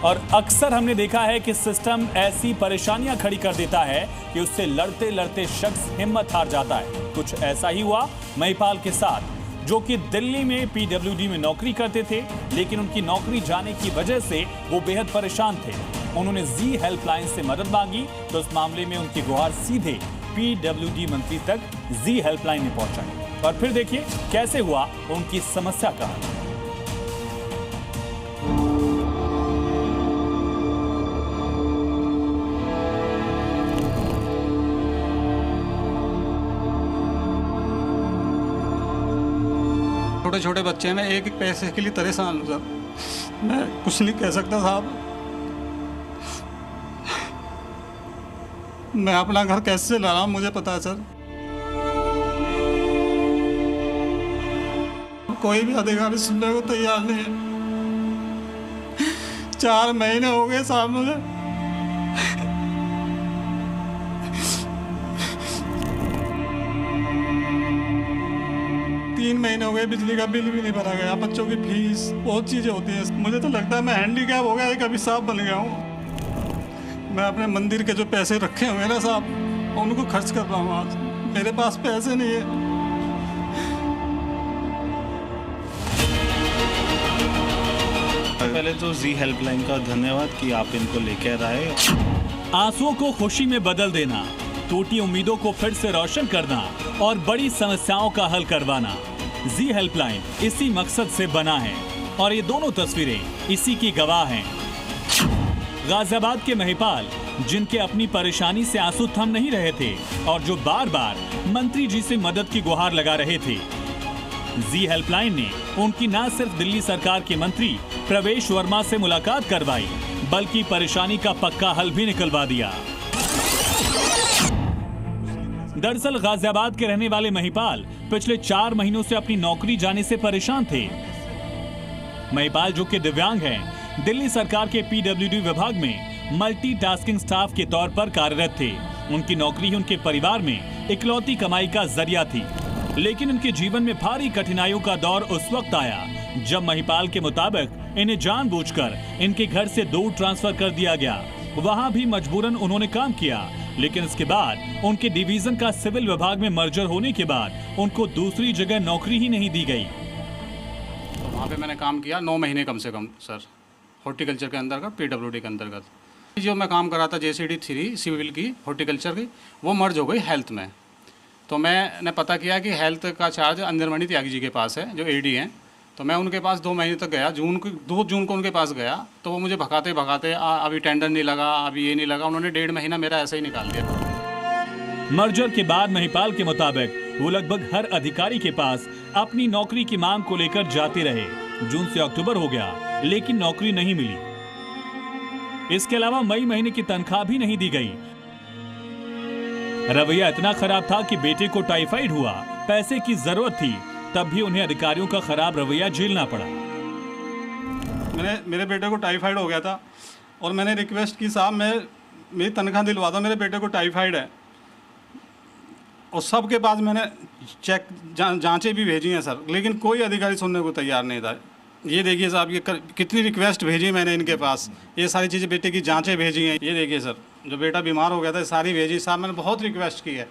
और अक्सर हमने देखा है कि सिस्टम ऐसी परेशानियां खड़ी कर देता है कि उससे लड़ते लड़ते शख्स हिम्मत हार जाता है। कुछ ऐसा ही हुआ महिपाल के साथ, जो कि दिल्ली में पीडब्ल्यूडी में नौकरी करते थे, लेकिन उनकी नौकरी जाने की वजह से वो बेहद परेशान थे। उन्होंने जी हेल्पलाइन से मदद मांगी तो इस मामले में उनकी गुहार सीधे पीडब्ल्यूडी मंत्री तक जी हेल्पलाइन में पहुंचाई। और फिर देखिए कैसे हुआ उनकी समस्या का हल। छोटे छोटे बच्चे हैं, मैं एक एक पैसे के लिए परेशान हूँ सर। मैं कुछ नहीं कह सकता साहब। मैं अपना घर कैसे ला रहा हूँ मुझे पता है सर। कोई भी अधिकारी सुनने को तैयार नहीं है। 4 महीने हो गए साहब मुझे। 3 महीने हो गए, बिजली का बिल भी नहीं भरा गया, बच्चों की फीस, बहुत चीज़ें होती हैं। मुझे तो लगता है मैं हैंडीकैप हो गया, कभी साहब बन गया हूँ। मैं अपने मंदिर के जो पैसे रखे हुए ना साहब, उनको खर्च कर रहा हूँ। आज मेरे पास पैसे नहीं है। पहले तो जी हेल्पलाइन का धन्यवाद कि आप इनको लेकर आए। आंसुओं को खुशी में बदल देना, टूटी उम्मीदों को फिर से रोशन करना और बड़ी समस्याओं का हल करवाना, जी हेल्पलाइन इसी मकसद से बना है। और ये दोनों तस्वीरें इसी की गवाह हैं। गाजियाबाद के महिपाल, जिनके अपनी परेशानी से आंसू थम नहीं रहे थे और जो बार बार मंत्री जी से मदद की गुहार लगा रहे थे, जी हेल्पलाइन ने उनकी न सिर्फ दिल्ली सरकार के मंत्री प्रवेश वर्मा से मुलाकात करवाई, बल्कि परेशानी का पक्का हल भी निकलवा दिया। दरअसल गाजियाबाद के रहने वाले महिपाल पिछले 4 महीनों से अपनी नौकरी जाने से परेशान थे। महिपाल, जो कि दिव्यांग हैं, दिल्ली सरकार के पीडब्ल्यूडी विभाग में मल्टीटास्किंग स्टाफ के तौर पर कार्यरत थे। उनकी नौकरी ही उनके परिवार में इकलौती कमाई का जरिया थी। लेकिन उनके जीवन में भारी कठिनाइयों का दौर उस वक्त आया जब महिपाल के मुताबिक इन्हें जानबूझकर इनके घर से दूर ट्रांसफर कर दिया गया। वहां भी मजबूरन उन्होंने काम किया, लेकिन इसके बाद उनके डिवीजन का सिविल विभाग में मर्जर होने के बाद उनको दूसरी जगह नौकरी ही नहीं दी गई। तो वहाँ पे मैंने काम किया 9 महीने कम से कम सर, हॉर्टिकल्चर के अंतर्गत, पीडब्ल्यूडी के अंतर्गत। जो मैं काम कर रहा था JCD 3 सिविल की, हॉर्टिकल्चर की, वो मर्ज हो गई हेल्थ में। तो मैंने पता किया कि हेल्थ का चार्ज अंजनमणि त्यागी जी के पास है, जो AD हैं। तो मैं उनके पास 2 महीने तक गया। 2 जून को उनके पास गया तो वो मुझे भगाते भगाते अभी टेंडर नहीं लगा, अभी ये नहीं लगा। उन्होंने 1.5 महीना मेरा ऐसे ही निकाल दिया। मर्जर के बाद महिपाल के मुताबिक वो लगभग हर अधिकारी के पास अपनी नौकरी की मांग को लेकर जाते रहे। जून से अक्टूबर हो गया, लेकिन नौकरी नहीं मिली। इसके अलावा मई महीने की तनख्वाह भी नहीं दी गई। रवैया इतना खराब था कि बेटे को टाइफाइड हुआ, पैसे की जरूरत थी, तब भी उन्हें अधिकारियों का खराब रवैया झेलना पड़ा। मेरे बेटे को टाइफाइड हो गया था और मैंने रिक्वेस्ट की, साहब मेरी तनख्वाह दिलवा दो, मेरे बेटे को टाइफाइड है। और सबके पास मैंने चेक जांचें भी भेजी हैं सर, लेकिन कोई अधिकारी सुनने को तैयार नहीं था। ये देखिए साहब, ये कितनी रिक्वेस्ट भेजी मैंने इनके पास, ये सारी चीज़ें, बेटे की जांचें भेजी हैं। ये देखिए सर, जो बेटा बीमार हो गया था, सारी भेजी साहब, मैंने बहुत रिक्वेस्ट की है।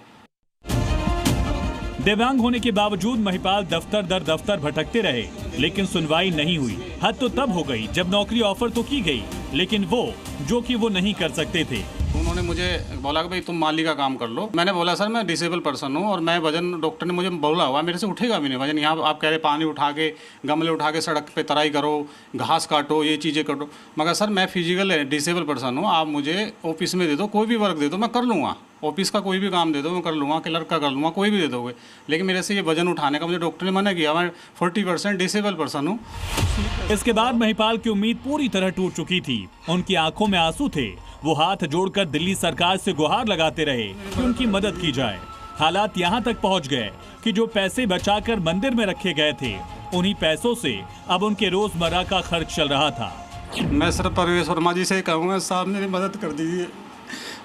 दिव्यांग होने के बावजूद महिपाल दफ्तर दर दफ्तर भटकते रहे, लेकिन सुनवाई नहीं हुई। हद तो तब हो गई जब नौकरी ऑफर तो की गई, लेकिन जो कि वो नहीं कर सकते थे। उन्होंने मुझे बोला कि भाई तुम माली का काम कर लो। मैंने बोला सर मैं डिसेबल पर्सन हूँ और मैं वजन, डॉक्टर ने मुझे बोला हुआ मेरे से उठेगा भी नहीं वजन। यहाँ आप कह रहे पानी उठा के, गमले उठा के सड़क पे तराई करो, घास काटो, ये चीज़ें करो। मगर सर मैं फिजिकल डिसेबल पर्सन हूँ, आप मुझे ऑफिस में दे दो, कोई भी वर्क दे दो, मैं कर लूँगा। ऑफिस का कोई भी काम दे दो, मैं कर लूँगा, क्लर्क का कर लूँगा, कोई भी दे दोगे। लेकिन मेरे से ये वजन उठाने का मुझे डॉक्टर ने मना किया। मैं 40% डिसेबल पर्सन हूँ। इसके बाद महिपाल की उम्मीद पूरी तरह टूट चुकी थी। उनकी आंखों में आंसू थे। वो हाथ जोड़कर दिल्ली सरकार से गुहार लगाते रहे कि उनकी मदद की जाए। हालात यहाँ तक पहुँच गए कि जो पैसे बचाकर मंदिर में रखे गए थे, उन्हीं पैसों से अब उनके रोजमर्रा का खर्च चल रहा था। मैं सर प्रवेश वर्मा जी से कहूँगा, साहब मेरी मदद कर दीजिए।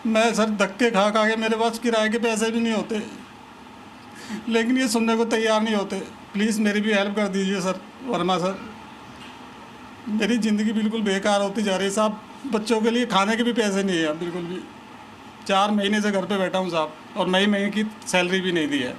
मैं सर धक्के खा खा के, मेरे पास किराए के पैसे भी नहीं होते, लेकिन ये सुनने को तैयार नहीं होते। प्लीज़ मेरी भी हेल्प कर दीजिए सर, वर्मा सर। मेरी ज़िंदगी बिल्कुल बेकार होती जा रही है साहब। बच्चों के लिए खाने के भी पैसे नहीं है बिल्कुल भी। 4 महीने से घर पे बैठा हूँ साहब, और मई महीने की सैलरी भी नहीं दी है।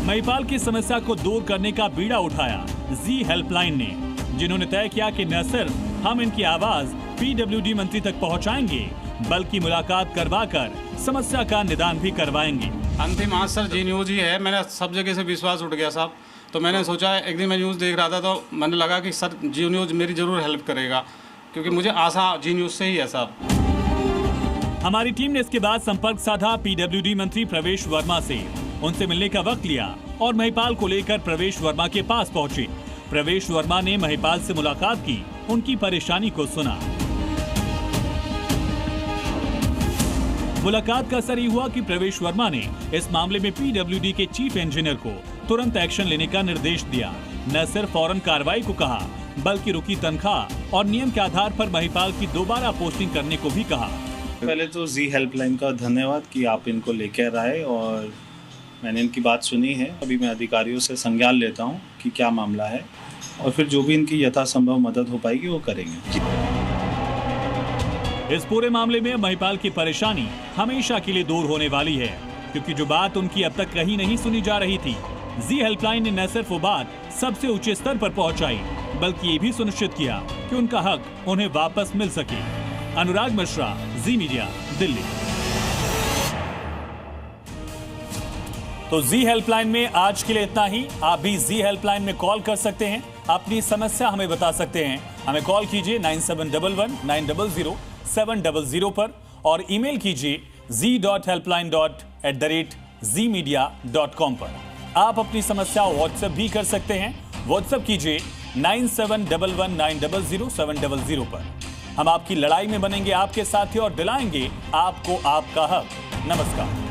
महिपाल की समस्या को दूर करने का बीड़ा उठाया जी हेल्पलाइन ने, जिन्होंने तय किया कि न सिर्फ हम इनकी आवाज पीडब्ल्यूडी मंत्री तक पहुंचाएंगे, बल्कि मुलाकात करवाकर समस्या का निदान भी करवाएंगे। अंतिम आज सर जी न्यूज़ ही है। मैंने सब जगह से विश्वास उठ गया साहब, तो मैंने सोचा, एक दिन मैं न्यूज़ देख रहा था तो मैंने लगा कि सर जी न्यूज़ मेरी ज़रूर हेल्प करेगा, क्योंकि मुझे आशा जी न्यूज़ से ही है साहब। हमारी टीम ने इसके बाद संपर्क साधा पीडब्ल्यूडी मंत्री प्रवेश वर्मा से, उनसे मिलने का वक्त लिया और महिपाल को लेकर प्रवेश वर्मा के पास पहुंचे। प्रवेश वर्मा ने महिपाल से मुलाकात की, उनकी परेशानी को सुना। मुलाकात का असर ये हुआ कि प्रवेश वर्मा ने इस मामले में पीडब्ल्यूडी के चीफ इंजीनियर को तुरंत एक्शन लेने का निर्देश दिया। न सिर्फ फौरन कार्रवाई को कहा, बल्कि रुकी तनख्वाह और नियम के आधार पर महिपाल की दोबारा पोस्टिंग करने को भी कहा। पहले तो जी हेल्पलाइन का धन्यवाद कि आप इनको लेकर आए, और मैंने इनकी बात सुनी है। अभी मैं अधिकारियों से संज्ञान लेता हूँ कि क्या मामला है, और फिर जो भी इनकी यथासंभव मदद हो पाएगी वो करेंगे। इस पूरे मामले में महिपाल की परेशानी हमेशा के लिए दूर होने वाली है, क्योंकि जो बात उनकी अब तक कहीं नहीं सुनी जा रही थी, जी हेल्पलाइन ने न सिर्फ वो बात सबसे ऊंचे स्तर पर पहुंचाई, बल्कि ये भी सुनिश्चित किया कि उनका हक उन्हें वापस मिल सके। अनुराग मिश्रा, जी मीडिया, दिल्ली। तो जी हेल्पलाइन में आज के लिए इतना ही। आप भी जी हेल्पलाइन में कॉल कर सकते हैं, अपनी समस्या हमें बता सकते हैं। हमें कॉल कीजिए 9711900700 पर, और ईमेल कीजिए z.helpline@zmedia.com पर। आप अपनी समस्या व्हाट्सएप भी कर सकते हैं। व्हाट्सएप कीजिए 9711900700 पर। हम आपकी लड़ाई में बनेंगे आपके साथी और दिलाएंगे आपको आपका हक। नमस्कार।